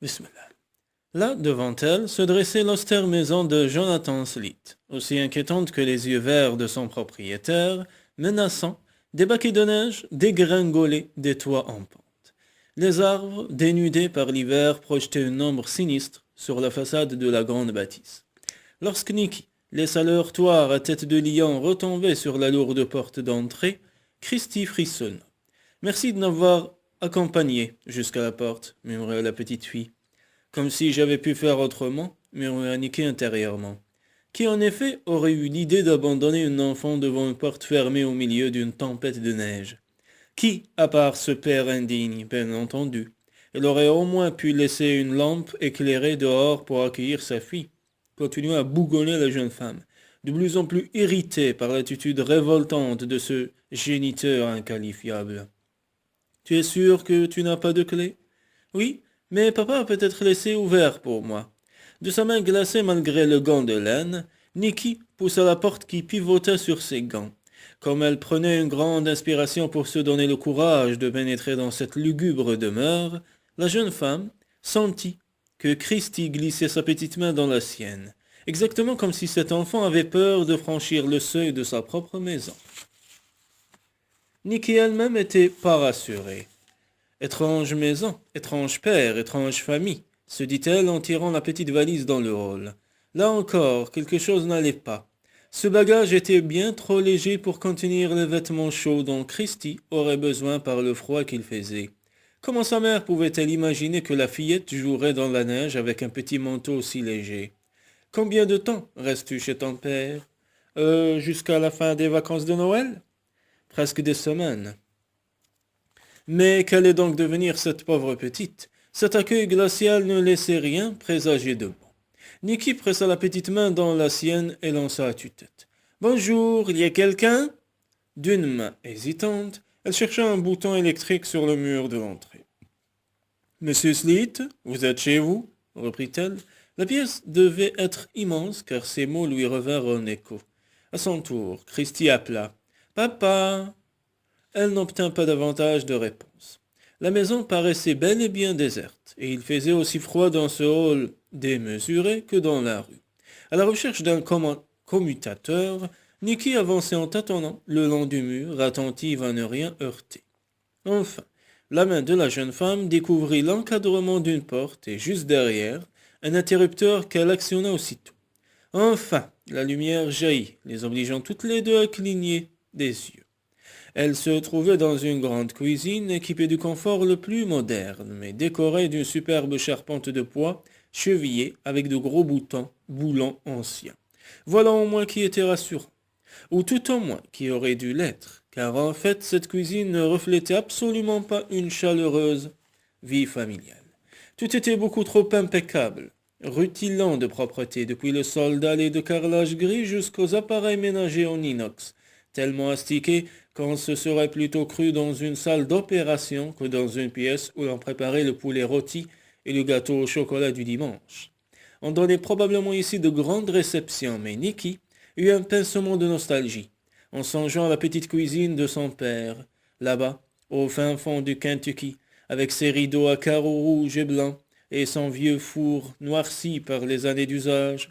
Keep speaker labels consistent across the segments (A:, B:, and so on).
A: Bismillah. Là, devant elle, se dressait l'austère maison de Jonathan Sleet, aussi inquiétante que les yeux verts de son propriétaire, menaçant, des baquets de neige dégringolaient des toits en pente. Les arbres, dénudés par l'hiver, projetaient une ombre sinistre sur la façade de la grande bâtisse. Lorsque Nicky laissa le heurtoir à tête de lion retomber sur la lourde porte d'entrée, Christie frissonna. Merci de m'avoir accompagné jusqu'à la porte, murmura la petite fille. Comme si j'avais pu faire autrement, murmura Nicky intérieurement. Qui en effet aurait eu l'idée d'abandonner un enfant devant une porte fermée au milieu d'une tempête de neige? Qui, à part ce père indigne, bien entendu? Elle aurait au moins pu laisser une lampe éclairée dehors pour accueillir sa fille. Continua à bougonner la jeune femme, de plus en plus irritée par l'attitude révoltante de ce géniteur inqualifiable. Tu es sûr que tu n'as pas de clé? Oui, mais papa a peut-être laissé ouvert pour moi. De sa main glacée malgré le gant de laine, Nicky poussa la porte qui pivotait sur ses gants. Comme elle prenait une grande inspiration pour se donner le courage de pénétrer dans cette lugubre demeure, la jeune femme sentit que Christie glissait sa petite main dans la sienne, exactement comme si cet enfant avait peur de franchir le seuil de sa propre maison. Nicky elle-même était pas rassurée. Étrange maison, étrange père, étrange famille, se dit-elle en tirant la petite valise dans le hall. Là encore, quelque chose n'allait pas. Ce bagage était bien trop léger pour contenir les vêtements chauds dont Christie aurait besoin par le froid qu'il faisait. Comment sa mère pouvait-elle imaginer que la fillette jouerait dans la neige avec un petit manteau aussi léger? Combien de temps restes-tu chez ton père? Jusqu'à la fin des vacances de Noël? Presque des semaines. Mais qu'allait donc devenir cette pauvre petite? Cet accueil glacial ne laissait rien présager de bon. Nicky pressa la petite main dans la sienne et lança à tue-tête. Bonjour, il y a quelqu'un? D'une main hésitante, elle chercha un bouton électrique sur le mur de l'entrée. Monsieur Sleet, vous êtes chez vous? Reprit-elle. La pièce devait être immense car ces mots lui revinrent en écho. À son tour, Christie appela. Papa! Elle n'obtint pas davantage de réponse. La maison paraissait bel et bien déserte, et il faisait aussi froid dans ce hall démesuré que dans la rue. À la recherche d'un commutateur, Nicky avançait en tâtonnant le long du mur, attentive à ne rien heurter. Enfin, la main de la jeune femme découvrit l'encadrement d'une porte et juste derrière, un interrupteur qu'elle actionna aussitôt. Enfin, la lumière jaillit, les obligeant toutes les deux à cligner des yeux. Elle se trouvait dans une grande cuisine équipée du confort le plus moderne, mais décorée d'une superbe charpente de bois, chevillée avec de gros boulons anciens. Voilà au moins qui était rassurant, ou tout au moins qui aurait dû l'être, car en fait cette cuisine ne reflétait absolument pas une chaleureuse vie familiale. Tout était beaucoup trop impeccable, rutilant de propreté, depuis le sol dallé de carrelage gris jusqu'aux appareils ménagers en inox, tellement astiqués qu'on se serait plutôt cru dans une salle d'opération que dans une pièce où l'on préparait le poulet rôti et le gâteau au chocolat du dimanche. On donnait probablement ici de grandes réceptions, mais Nicky eut un pincement de nostalgie, en songeant à la petite cuisine de son père, là-bas, au fin fond du Kentucky, avec ses rideaux à carreaux rouges et blancs, et son vieux four noirci par les années d'usage.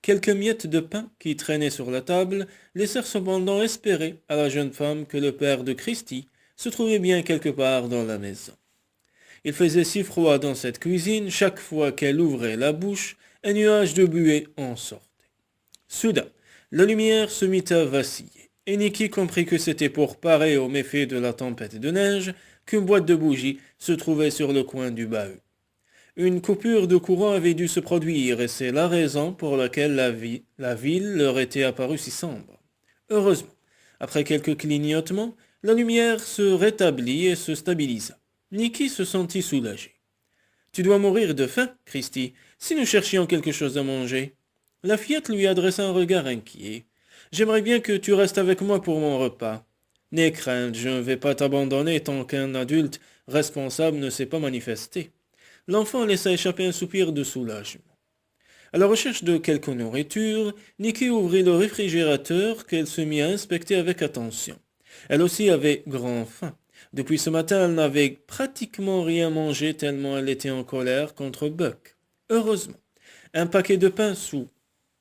A: Quelques miettes de pain qui traînaient sur la table laissèrent cependant espérer à la jeune femme que le père de Christie se trouvait bien quelque part dans la maison. Il faisait si froid dans cette cuisine, chaque fois qu'elle ouvrait la bouche, un nuage de buée en sortait. Soudain, la lumière se mit à vaciller, et Nicky comprit que c'était pour parer aux méfaits de la tempête de neige qu'une boîte de bougies se trouvait sur le coin du bahut. Une coupure de courant avait dû se produire, et c'est la raison pour laquelle la ville leur était apparue si sombre. Heureusement, après quelques clignotements, la lumière se rétablit et se stabilisa. Nicky se sentit soulagé. Tu dois mourir de faim, Christie, si nous cherchions quelque chose à manger. La fillette lui adressa un regard inquiet. J'aimerais bien que tu restes avec moi pour mon repas. N'aie crainte, je ne vais pas t'abandonner tant qu'un adulte responsable ne s'est pas manifesté. L'enfant laissa échapper un soupir de soulagement. À la recherche de quelque nourriture, Nicky ouvrit le réfrigérateur qu'elle se mit à inspecter avec attention. Elle aussi avait grand faim, Depuis ce matin, elle n'avait pratiquement rien mangé tellement elle était en colère contre Buck. Heureusement, un paquet de pain sous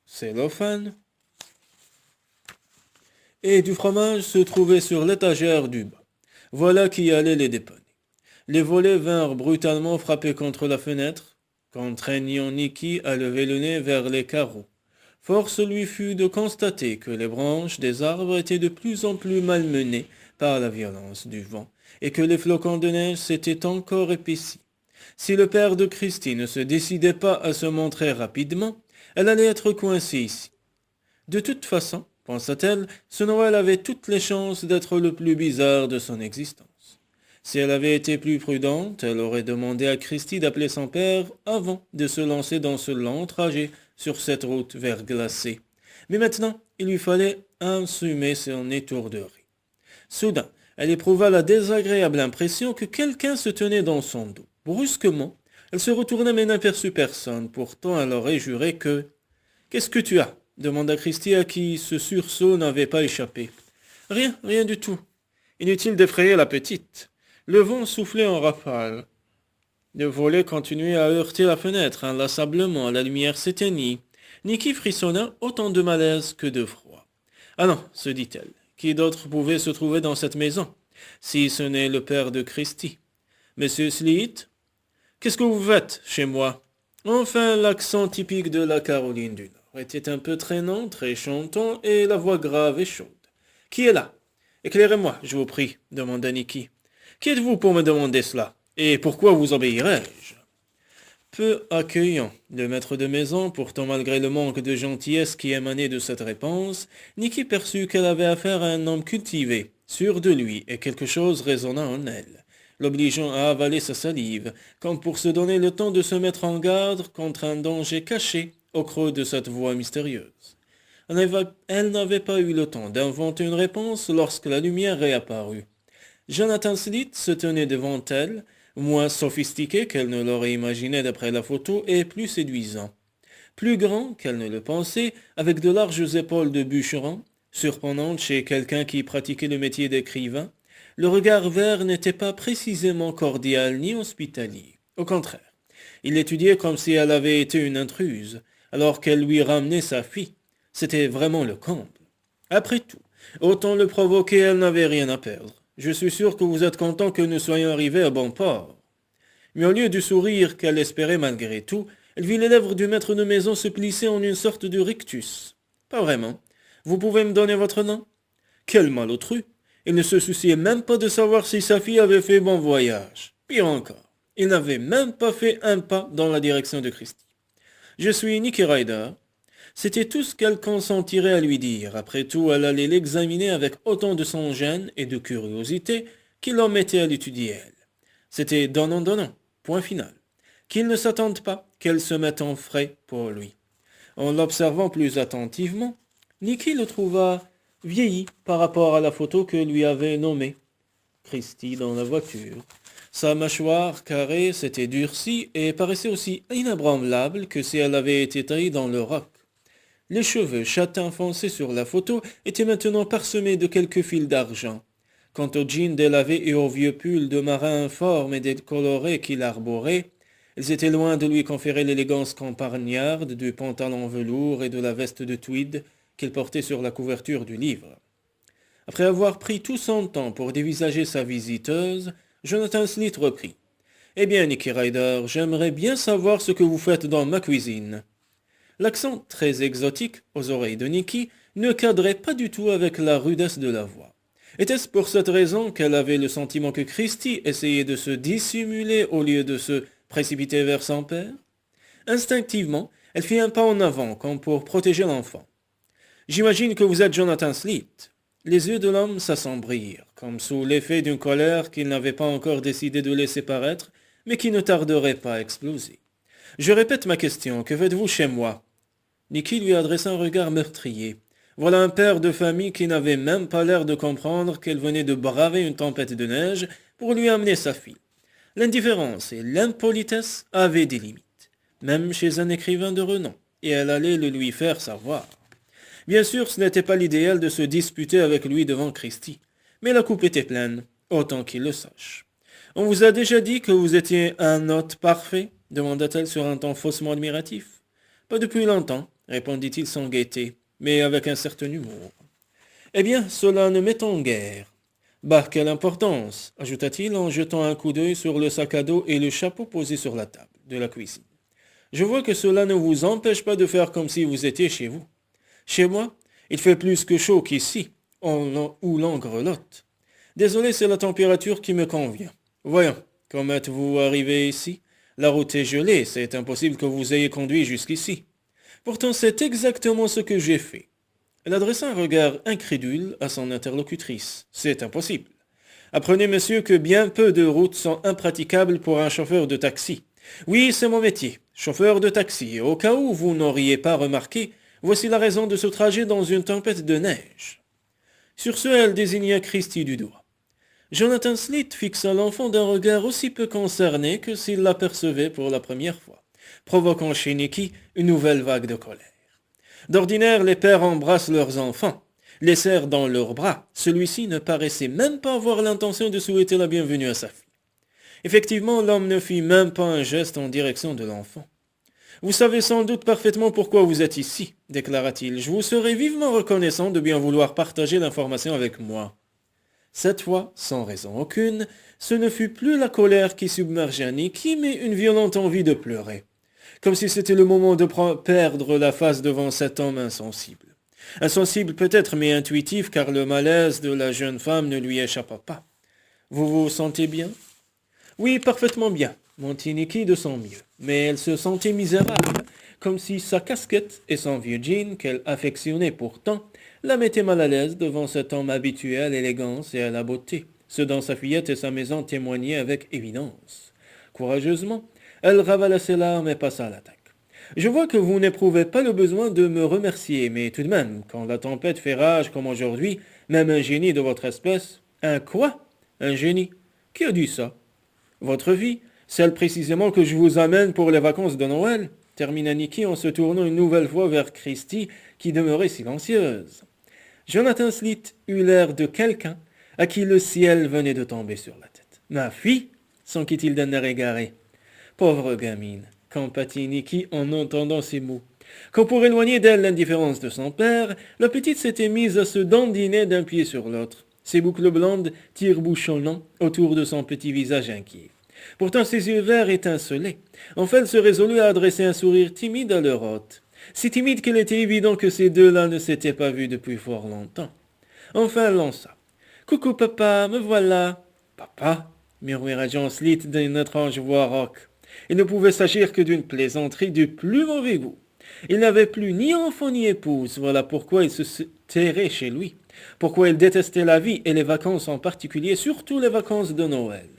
A: cellophane et du fromage se trouvait sur l'étagère du bas. Voilà qui allait les dépanner. Les volets vinrent brutalement frapper contre la fenêtre, contraignant Nicky à lever le nez vers les carreaux. Force lui fut de constater que les branches des arbres étaient de plus en plus malmenées par la violence du vent, et que les flocons de neige s'étaient encore épaissis. Si le père de Christie ne se décidait pas à se montrer rapidement, elle allait être coincée ici. De toute façon, pensa-t-elle, ce Noël avait toutes les chances d'être le plus bizarre de son existence. Si elle avait été plus prudente, elle aurait demandé à Christie d'appeler son père avant de se lancer dans ce long trajet sur cette route verglacée. Mais maintenant, il lui fallait assumer son étourderie. Soudain, elle éprouva la désagréable impression que quelqu'un se tenait dans son dos. Brusquement, elle se retourna mais n'aperçut personne. Pourtant, elle aurait juré que... « Qu'est-ce que tu as ?» demanda Christie à qui ce sursaut n'avait pas échappé. « Rien, rien du tout. Inutile d'effrayer la petite. » Le vent soufflait en rafale. Le volet continuait à heurter la fenêtre inlassablement. La lumière s'éteignit. Nicky frissonna autant de malaise que de froid. « Ah non, se dit-elle, qui d'autre pouvait se trouver dans cette maison, si ce n'est le père de Christie. Monsieur Sleet, qu'est-ce que vous faites chez moi ?» Enfin, l'accent typique de la Caroline du Nord était un peu traînant, très chantant, et la voix grave et chaude. « Qui est là ? Éclairez-moi, je vous prie, demanda Nicky. « Qui êtes-vous pour me demander cela ? Et pourquoi vous obéirais-je » Peu accueillant, le maître de maison, pourtant malgré le manque de gentillesse qui émanait de cette réponse, Nicky perçut qu'elle avait affaire à un homme cultivé, sûr de lui, et quelque chose résonna en elle, l'obligeant à avaler sa salive, comme pour se donner le temps de se mettre en garde contre un danger caché au creux de cette voix mystérieuse. Elle n'avait pas eu le temps d'inventer une réponse lorsque la lumière réapparut. Jonathan Sleet se tenait devant elle, moins sophistiqué qu'elle ne l'aurait imaginé d'après la photo et plus séduisant. Plus grand qu'elle ne le pensait, avec de larges épaules de bûcheron, surprenantes chez quelqu'un qui pratiquait le métier d'écrivain, le regard vert n'était pas précisément cordial ni hospitalier. Au contraire, il l'étudiait comme si elle avait été une intruse, alors qu'elle lui ramenait sa fille. C'était vraiment le comble. Après tout, autant le provoquer, elle n'avait rien à perdre. Je suis sûr que vous êtes content que nous soyons arrivés à bon port. Mais au lieu du sourire qu'elle espérait malgré tout, elle vit les lèvres du maître de maison se plisser en une sorte de rictus. Pas vraiment. Vous pouvez me donner votre nom ? Quel malotru ! Il ne se souciait même pas de savoir si sa fille avait fait bon voyage. Pire encore, il n'avait même pas fait un pas dans la direction de Christie. Je suis Nicky Ryder. C'était tout ce qu'elle consentirait à lui dire. Après tout, elle allait l'examiner avec autant de sans-gêne et de curiosité qu'il l'en mettait à l'étudier elle. C'était donnant, point final. Qu'il ne s'attende pas qu'elle se mette en frais pour lui. En l'observant plus attentivement, Nicky le trouva vieilli par rapport à la photo que lui avait nommée Christie dans la voiture. Sa mâchoire carrée s'était durcie et paraissait aussi inébranlable que si elle avait été taillée dans le roc. Les cheveux châtains foncés sur la photo étaient maintenant parsemés de quelques fils d'argent. Quant aux jeans délavés et aux vieux pulls de marin informes et décolorés qu'il arborait, ils étaient loin de lui conférer l'élégance campagnarde du pantalon velours et de la veste de tweed qu'il portait sur la couverture du livre. Après avoir pris tout son temps pour dévisager sa visiteuse, Jonathan Sleet reprit. « Eh bien, Nicky Ryder, j'aimerais bien savoir ce que vous faites dans ma cuisine. » L'accent très exotique aux oreilles de Nicky ne cadrait pas du tout avec la rudesse de la voix. Était-ce pour cette raison qu'elle avait le sentiment que Christie essayait de se dissimuler au lieu de se précipiter vers son père ? Instinctivement, elle fit un pas en avant comme pour protéger l'enfant. « J'imagine que vous êtes Jonathan Sleet. » Les yeux de l'homme s'assombrirent, comme sous l'effet d'une colère qu'il n'avait pas encore décidé de laisser paraître, mais qui ne tarderait pas à exploser. « Je répète ma question, que faites-vous chez moi ?» Nicky lui adressa un regard meurtrier. Voilà un père de famille qui n'avait même pas l'air de comprendre qu'elle venait de braver une tempête de neige pour lui amener sa fille. L'indifférence et l'impolitesse avaient des limites, même chez un écrivain de renom, et elle allait le lui faire savoir. Bien sûr, ce n'était pas l'idéal de se disputer avec lui devant Christie, mais la coupe était pleine. autant qu'il le sache. On vous a déjà dit que vous étiez un hôte parfait demanda-t-elle sur un ton faussement admiratif. Pas depuis longtemps, répondit-il sans gaieté, mais avec un certain humour. Eh bien, cela ne m'étonne guère. Bah, quelle importance, ajouta-t-il en jetant un coup d'œil sur le sac à dos et le chapeau posé sur la table de la cuisine. Je vois que cela ne vous empêche pas de faire comme si vous étiez chez vous. Chez moi, il fait plus que chaud qu'ici, où l'on grelotte. Désolé, c'est la température qui me convient. Voyons, comment êtes-vous arrivé ici? La route est gelée, c'est impossible que vous ayez conduit jusqu'ici. Pourtant, c'est exactement ce que j'ai fait. Elle adressa un regard incrédule à son interlocutrice. C'est impossible. Apprenez, monsieur, que bien peu de routes sont impraticables pour un chauffeur de taxi. Oui, c'est mon métier, chauffeur de taxi, et au cas où vous n'auriez pas remarqué, voici la raison de ce trajet dans une tempête de neige. Sur ce, elle désigna Christie du doigt. Jonathan Sleet fixa l'enfant d'un regard aussi peu concerné que s'il l'apercevait pour la première fois, provoquant chez Nicky une nouvelle vague de colère. D'ordinaire, les pères embrassent leurs enfants, les serrent dans leurs bras. Celui-ci ne paraissait même pas avoir l'intention de souhaiter la bienvenue à sa fille. Effectivement, l'homme ne fit même pas un geste en direction de l'enfant. « Vous savez sans doute parfaitement pourquoi vous êtes ici, déclara-t-il. Je vous serai vivement reconnaissant de bien vouloir partager l'information avec moi. » Cette fois, sans raison aucune, ce ne fut plus la colère qui submergea Nicky, mais une violente envie de pleurer. Comme si c'était le moment de perdre la face devant cet homme insensible. Insensible peut-être, mais intuitif, car le malaise de la jeune femme ne lui échappa pas. « Vous vous sentez bien ?»« Oui, parfaitement bien, » mentit Nicky de son mieux. Mais elle se sentait misérable, comme si sa casquette et son vieux jean, qu'elle affectionnait pourtant, la mettaient mal à l'aise devant cet homme habitué à l'élégance et à la beauté, ce dont sa fillette et sa maison témoignaient avec évidence. Courageusement, elle ravala ses larmes et passa à l'attaque. « Je vois que vous n'éprouvez pas le besoin de me remercier, mais tout de même, quand la tempête fait rage comme aujourd'hui, même un génie de votre espèce... »« Un quoi? Un génie? Qui a dit ça? »« Votre vie, celle précisément que je vous amène pour les vacances de Noël, » termina Nicky en se tournant une nouvelle fois vers Christie, qui demeurait silencieuse. Jonathan Sleet eut l'air de quelqu'un à qui le ciel venait de tomber sur la tête. « Ma fille ?» s'enquit-il d'un air égaré. « Pauvre gamine !» compatit Nicky en entendant ces mots. Quand pour éloigner d'elle l'indifférence de son père, la petite s'était mise à se dandiner d'un pied sur l'autre, ses boucles blondes tire-bouchonnant autour de son petit visage inquiet. Pourtant ses yeux verts étincelaient. Enfin, elle se résolut à adresser un sourire timide à leur hôte. Si timide qu'il était évident que ces deux-là ne s'étaient pas vus depuis fort longtemps. Enfin, elle lança. « Coucou papa, me voilà. »« Papa ?» murmura John Sleet d'une étrange voix rauque. Il ne pouvait s'agir que d'une plaisanterie du plus mauvais goût. Il n'avait plus ni enfant ni épouse, voilà pourquoi il se terrait chez lui. Pourquoi il détestait la vie et les vacances en particulier, surtout les vacances de Noël.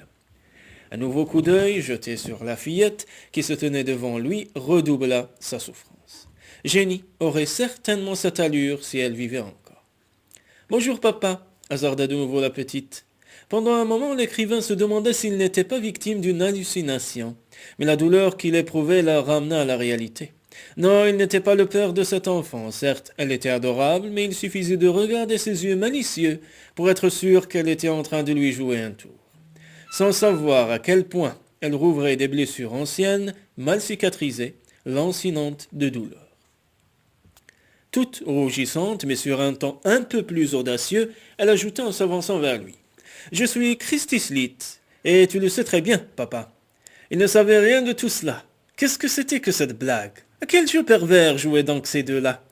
A: Un nouveau coup d'œil, jeté sur la fillette qui se tenait devant lui, redoubla sa souffrance. Jenny aurait certainement cette allure si elle vivait encore. « Bonjour papa » hasarda de nouveau la petite. Pendant un moment, l'écrivain se demandait s'il n'était pas victime d'une hallucination, mais la douleur qu'il éprouvait la ramena à la réalité. Non, il n'était pas le père de cet enfant. Certes, elle était adorable, mais il suffisait de regarder ses yeux malicieux pour être sûr qu'elle était en train de lui jouer un tour. Sans savoir à quel point elle rouvrait des blessures anciennes, mal cicatrisées, lancinantes de douleur. Toute rougissante, mais sur un ton un peu plus audacieux, elle ajouta en s'avançant vers lui. « Je suis Christie Sleet, et tu le sais très bien, papa. » Il ne savait rien de tout cela. Qu'est-ce que c'était que cette blague? À quel jeu pervers jouaient donc ces deux-là?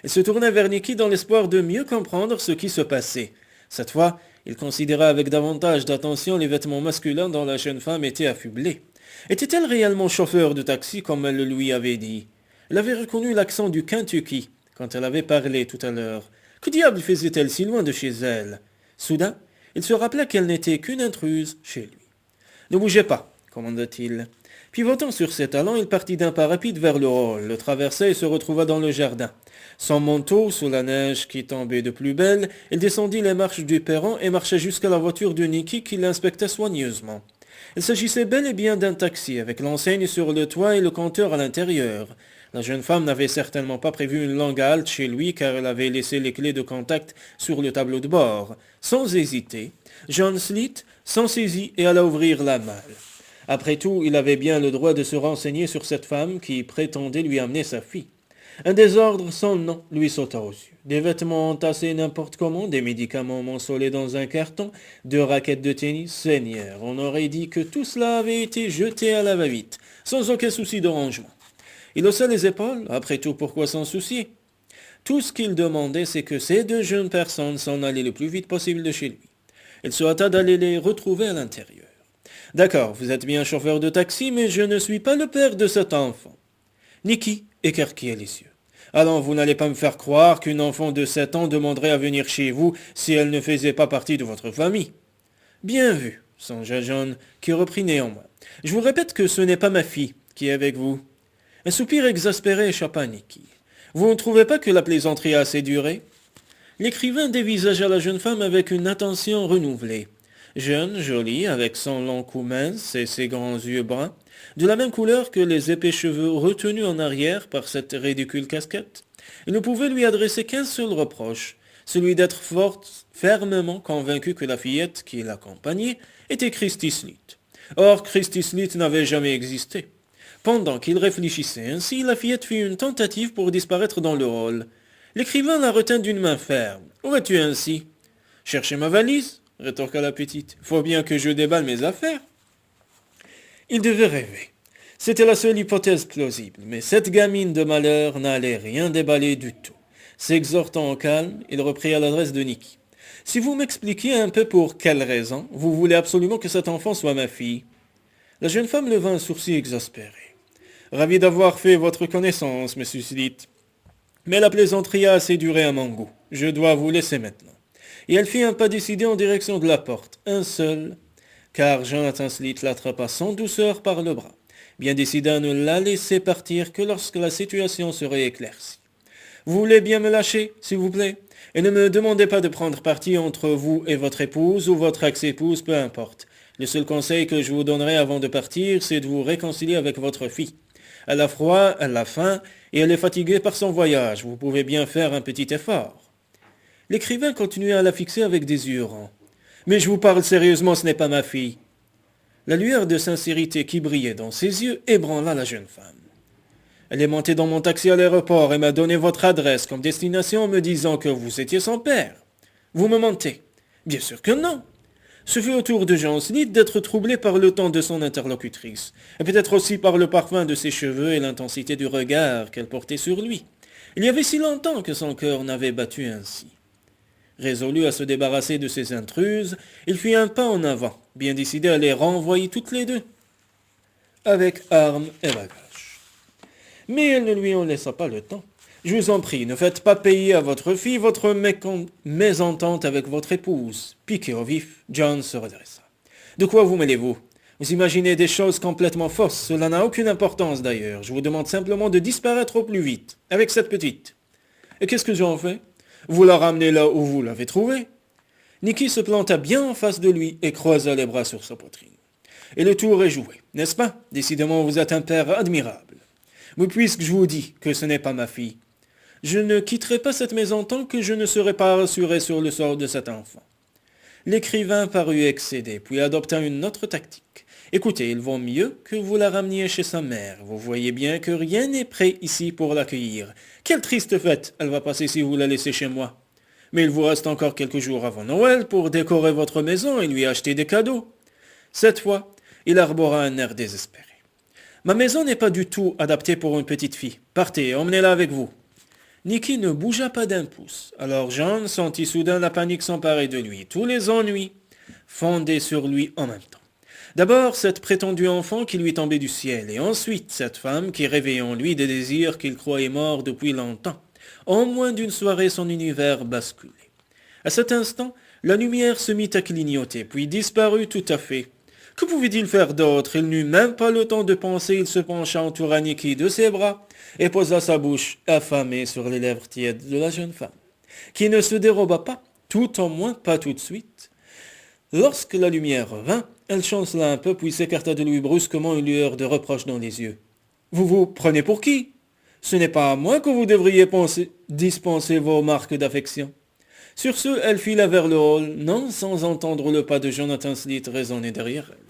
A: Il se tourna vers Nicky dans l'espoir de mieux comprendre ce qui se passait. Cette fois, il considéra avec davantage d'attention les vêtements masculins dont la jeune femme était affublée. Était-elle réellement chauffeur de taxi comme elle le lui avait dit? Elle avait reconnu l'accent du Kentucky quand elle avait parlé tout à l'heure. Que diable faisait-elle si loin de chez elle? Soudain, il se rappela qu'elle n'était qu'une intruse chez lui. « Ne bougez pas » commanda-t-il. Pivotant sur ses talons, il partit d'un pas rapide vers le hall, le traversa et se retrouva dans le jardin. Son manteau, sous la neige qui tombait de plus belle, il descendit les marches du perron et marcha jusqu'à la voiture de Nicky qui l'inspectait soigneusement. Il s'agissait bel et bien d'un taxi, avec l'enseigne sur le toit et le compteur à l'intérieur. La jeune femme n'avait certainement pas prévu une longue halte chez lui car elle avait laissé les clés de contact sur le tableau de bord. Sans hésiter, John Sleet s'en saisit et alla ouvrir la malle. Après tout, il avait bien le droit de se renseigner sur cette femme qui prétendait lui amener sa fille. Un désordre sans nom lui sauta aux yeux. Des vêtements entassés n'importe comment, des médicaments moncelés dans un carton, deux raquettes de tennis. Seigneur, on aurait dit que tout cela avait été jeté à la va-vite, sans aucun souci de rangement. Il haussa les épaules, après tout pourquoi s'en soucier? Tout ce qu'il demandait, c'est que ces deux jeunes personnes s'en allaient le plus vite possible de chez lui. Il se hâta d'aller les retrouver à l'intérieur. D'accord, vous êtes bien chauffeur de taxi, mais je ne suis pas le père de cet enfant. Nicky écarquilla les yeux. Allons, vous n'allez pas me faire croire qu'une enfant de 7 ans demanderait à venir chez vous si elle ne faisait pas partie de votre famille. Bien vu, songea John, qui reprit néanmoins. Je vous répète que ce n'est pas ma fille qui est avec vous. Un soupir exaspéré échappa à Nicky. Vous ne trouvez pas que la plaisanterie a assez duré? L'écrivain dévisagea la jeune femme avec une attention renouvelée. Jeune, jolie, avec son long cou mince et ses grands yeux bruns, de la même couleur que les épais cheveux retenus en arrière par cette ridicule casquette, il ne pouvait lui adresser qu'un seul reproche, celui d'être fermement convaincu que la fillette qui l'accompagnait était Christy Sleet. Or, Christy Sleet n'avait jamais existé. Pendant qu'il réfléchissait ainsi, la fillette fit une tentative pour disparaître dans le hall. L'écrivain la retint d'une main ferme. « Où vas-tu ainsi ?»« Chercher ma valise ?» rétorqua la petite. « Faut bien que je déballe mes affaires. » Il devait rêver. C'était la seule hypothèse plausible, mais cette gamine de malheur n'allait rien déballer du tout. S'exhortant au calme, il reprit à l'adresse de Nicky. « Si vous m'expliquiez un peu pour quelle raison, vous voulez absolument que cet enfant soit ma fille. » La jeune femme leva un sourcil exaspéré. « Ravi d'avoir fait votre connaissance, monsieur Sleet. Mais la plaisanterie a assez duré à mon goût. Je dois vous laisser maintenant. » Et elle fit un pas décidé en direction de la porte, un seul, car Jonathan Sleet l'attrapa sans douceur par le bras, bien décidé à ne la laisser partir que lorsque la situation serait éclaircie. « Vous voulez bien me lâcher, s'il vous plaît? Et ne me demandez pas de prendre parti entre vous et votre épouse ou votre ex-épouse, peu importe. Le seul conseil que je vous donnerai avant de partir, c'est de vous réconcilier avec votre fille. Elle a froid, elle a faim, et elle est fatiguée par son voyage. Vous pouvez bien faire un petit effort. » L'écrivain continuait à la fixer avec des yeux ronds. « Mais je vous parle sérieusement, ce n'est pas ma fille. » La lueur de sincérité qui brillait dans ses yeux ébranla la jeune femme. « Elle est montée dans mon taxi à l'aéroport et m'a donné votre adresse comme destination en me disant que vous étiez son père. Vous me mentez. » « Bien sûr que non. » Ce fut au tour de John Sleet d'être troublé par le ton de son interlocutrice, et peut-être aussi par le parfum de ses cheveux et l'intensité du regard qu'elle portait sur lui. Il y avait si longtemps que son cœur n'avait battu ainsi. Résolu à se débarrasser de ces intruses, il fit un pas en avant, bien décidé à les renvoyer toutes les deux, avec armes et bagages. Mais elle ne lui en laissa pas le temps. « Je vous en prie, ne faites pas payer à votre fille votre mésentente avec votre épouse. » Piqué au vif, John se redressa. « De quoi vous mêlez-vous? Vous imaginez des choses complètement fausses. Cela n'a aucune importance d'ailleurs. Je vous demande simplement de disparaître au plus vite, avec cette petite. » « Et qu'est-ce que j'en fais? Vous la ramenez là où vous l'avez trouvée. » Nicky se planta bien en face de lui et croisa les bras sur sa poitrine. « Et le tour est joué, n'est-ce pas? Décidément, vous êtes un père admirable. Mais puisque je vous dis que ce n'est pas ma fille, je ne quitterai pas cette maison tant que je ne serai pas rassuré sur le sort de cet enfant. » L'écrivain parut excédé, puis adopta une autre tactique. « Écoutez, il vaut mieux que vous la rameniez chez sa mère. Vous voyez bien que rien n'est prêt ici pour l'accueillir. Quelle triste fête elle va passer si vous la laissez chez moi. Mais il vous reste encore quelques jours avant Noël pour décorer votre maison et lui acheter des cadeaux. » Cette fois, il arbora un air désespéré. « Ma maison n'est pas du tout adaptée pour une petite fille. Partez, emmenez-la avec vous. » Nicky ne bougea pas d'un pouce. Alors John sentit soudain la panique s'emparer de lui. Tous les ennuis fondaient sur lui en même temps. D'abord cette prétendue enfant qui lui tombait du ciel, et ensuite cette femme qui réveillait en lui des désirs qu'il croyait morts depuis longtemps. En moins d'une soirée, son univers basculait. À cet instant, la lumière se mit à clignoter, puis disparut tout à fait. Que pouvait-il faire d'autre? Il n'eut même pas le temps de penser, il se pencha entoura Nicky de ses bras et posa sa bouche affamée sur les lèvres tièdes de la jeune femme, qui ne se déroba pas, tout au moins pas tout de suite. Lorsque la lumière revint, Elle chancela un peu, puis s'écarta de lui brusquement, une lueur de reproche dans les yeux. Vous vous prenez pour qui? Ce n'est pas à moi que vous devriez dispenser vos marques d'affection. Sur ce, elle fila vers le hall, non sans entendre le pas de Jonathan Sleet résonner derrière elle.